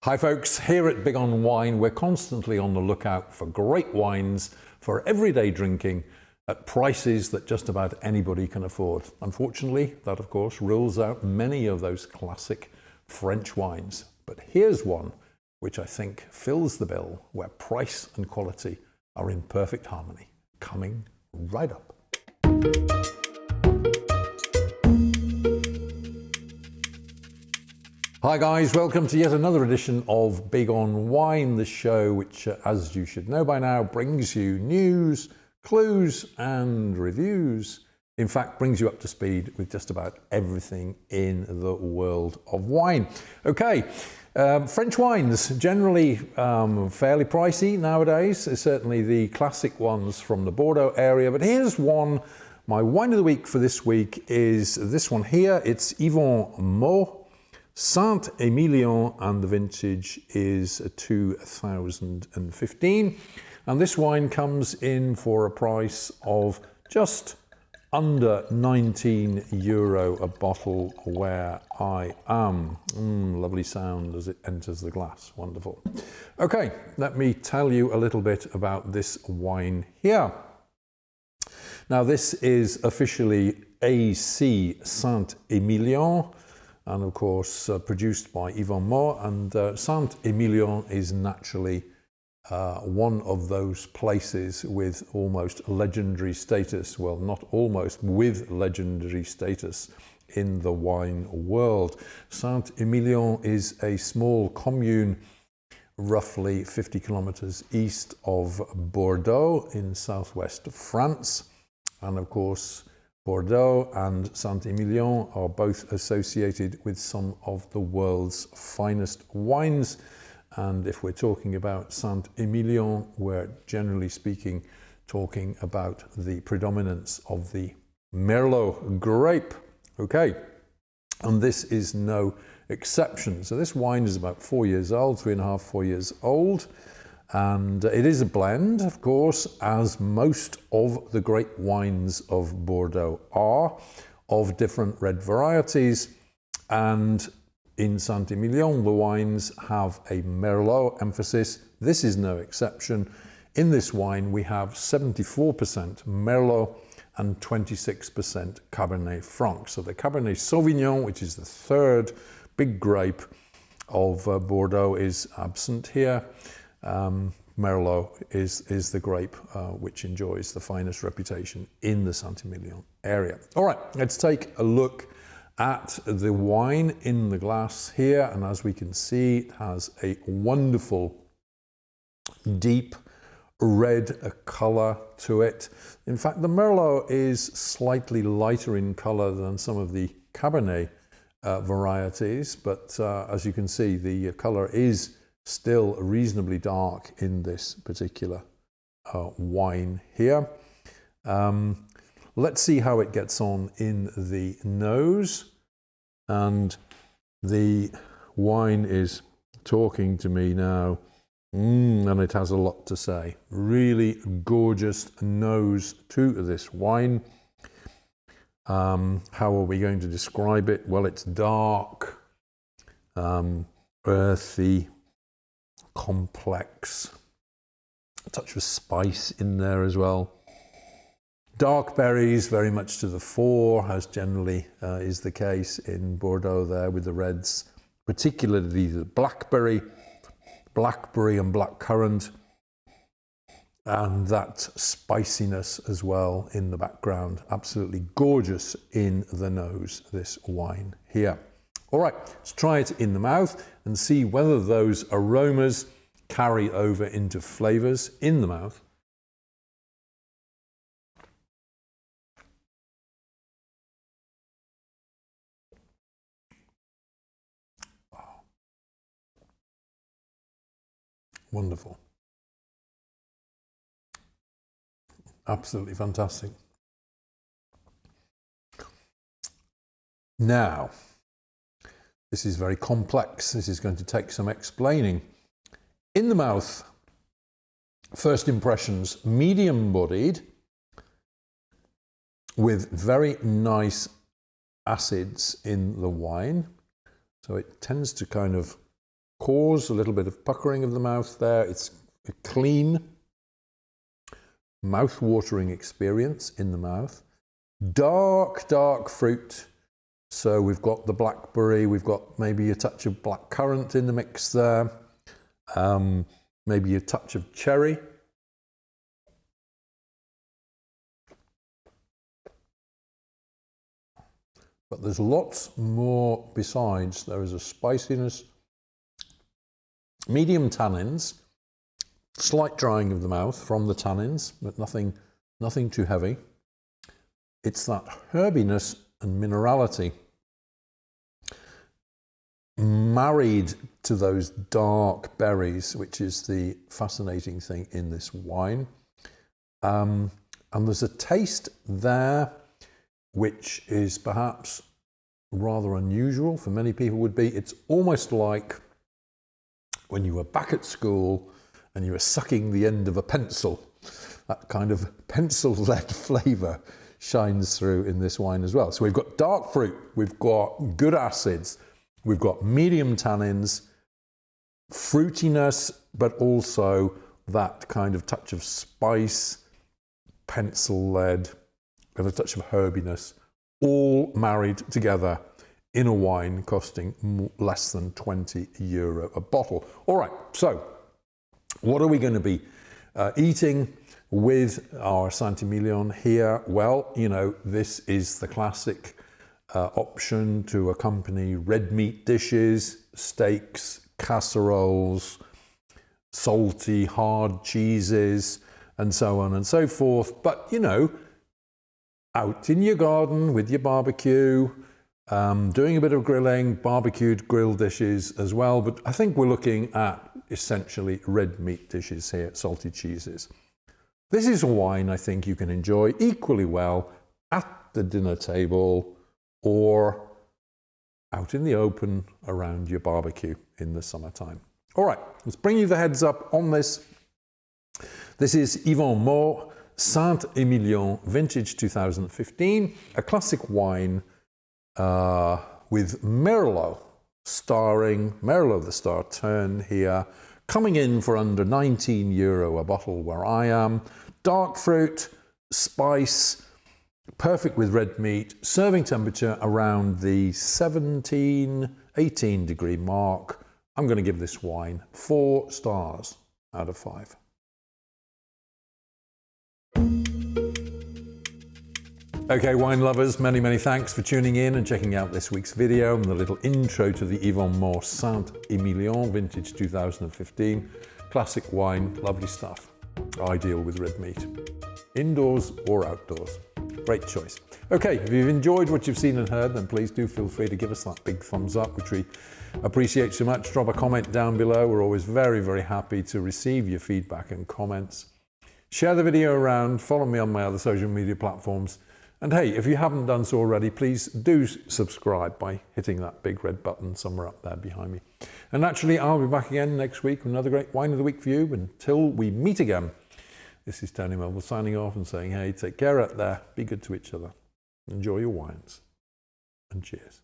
Hi folks, here at Big on Wine, we're constantly on the lookout for great wines for everyday drinking at prices that just about anybody can afford. Unfortunately, that of course rules out many of those classic French wines. But here's one which I think fills the bill, where price and quality are in perfect harmony. Coming right up. Hi guys, welcome to yet another edition of Big on Wine, the show which, as you should know by now, brings you news, clues and reviews. In fact, brings you up to speed with just about everything in the world of wine. Okay, French wines, generally fairly pricey nowadays, certainly the classic ones from the Bordeaux area, but here's one. My wine of the week for this week is this one here. It's Yvon Mau Saint-Émilion, and the vintage is 2015. And this wine comes in for a price of just under €19 a bottle where I am. Lovely sound as it enters the glass, wonderful. Okay, let me tell you a little bit about this wine here. Now this is officially AC Saint-Émilion, and of course produced by Yvon Mau, and Saint-Émilion is naturally one of those places with almost legendary status, well not almost, with legendary status in the wine world. Saint-Émilion is a small commune roughly 50 kilometers east of Bordeaux in southwest France, and of course Bordeaux and Saint-Émilion are both associated with some of the world's finest wines. And if we're talking about Saint-Émilion, we're generally speaking talking about the predominance of the Merlot grape. Okay, and this is no exception. So this wine is about 4 years old, 3.5, 4 years old. And it is a blend, of course, as most of the great wines of Bordeaux are, of different red varieties. And in Saint-Émilion, the wines have a Merlot emphasis. This is no exception. In this wine, we have 74% Merlot and 26% Cabernet Franc. So the Cabernet Sauvignon, which is the third big grape of Bordeaux, is absent here. Merlot is the grape which enjoys the finest reputation in the Saint-Émilion area. All right, let's take a look at the wine in the glass here, and as we can see, it has a wonderful deep red color to it. In fact, the Merlot is slightly lighter in color than some of the Cabernet varieties, but as you can see, the color is still reasonably dark in this particular wine here. Let's see how it gets on in the nose. And the wine is talking to me now, and it has a lot to say. Really gorgeous nose to this wine. How are we going to describe it? Well, it's dark, earthy, complex, a touch of spice in there as well. Dark berries very much to the fore, as generally is the case in Bordeaux there with the reds, particularly the blackberry and blackcurrant, and that spiciness as well in the background. Absolutely gorgeous in the nose, this wine here. All right, let's try it in the mouth and see whether those aromas carry over into flavors in the mouth. Oh. Wonderful. Absolutely fantastic. Now, this is very complex. This is going to take some explaining. In the mouth, first impressions, medium-bodied, with very nice acids in the wine. So it tends to kind of cause a little bit of puckering of the mouth there. It's a clean, mouth-watering experience in the mouth. Dark, dark fruit. So we've got the blackberry, we've got maybe a touch of blackcurrant in the mix there, maybe a touch of cherry. But there's lots more besides. There is a spiciness, medium tannins, slight drying of the mouth from the tannins, but nothing too heavy. It's that herbiness and minerality married to those dark berries, which is the fascinating thing in this wine. And there's a taste there which is perhaps rather unusual for many people would be. It's almost like when you were back at school and you were sucking the end of a pencil. That kind of pencil-led flavour shines through in this wine as well. So we've got dark fruit, we've got good acids, we've got medium tannins, fruitiness, but also that kind of touch of spice, pencil-led, and a touch of herbiness, all married together in a wine costing less than €20 a bottle. All right, so what are we going to be eating with our Saint-Émilion here? Well, you know, this is the classic option to accompany red meat dishes, steaks, casseroles, salty, hard cheeses, and so on and so forth. But, you know, out in your garden with your barbecue, doing a bit of grilling, barbecued grilled dishes as well. But I think we're looking at essentially red meat dishes here, salty cheeses. This is a wine I think you can enjoy equally well at the dinner table or out in the open around your barbecue in the summertime. All right, let's bring you the heads up on this. This is Yvon Mau Saint-Émilion, vintage 2015, a classic wine with Merlot, starring Merlot the star turn here, coming in for under €19 a bottle where I am. Dark fruit, spice, perfect with red meat, serving temperature around the 17, 18 degree mark. I'm going to give this wine 4 stars out of 5. Okay, wine lovers, many, many thanks for tuning in and checking out this week's video and the little intro to the Yvon Mau Saint-Émilion, vintage 2015. Classic wine, lovely stuff. Ideal with red meat. Indoors or outdoors. Great choice. Okay, if you've enjoyed what you've seen and heard, then please do feel free to give us that big thumbs up, which we appreciate so much. Drop a comment down below. We're always very, very happy to receive your feedback and comments. Share the video around, follow me on my other social media platforms. And hey, if you haven't done so already, please do subscribe by hitting that big red button somewhere up there behind me. And naturally, I'll be back again next week with another great wine of the week for you. Until we meet again, this is Tony Melville signing off and saying, hey, take care out there, be good to each other, enjoy your wines, and cheers.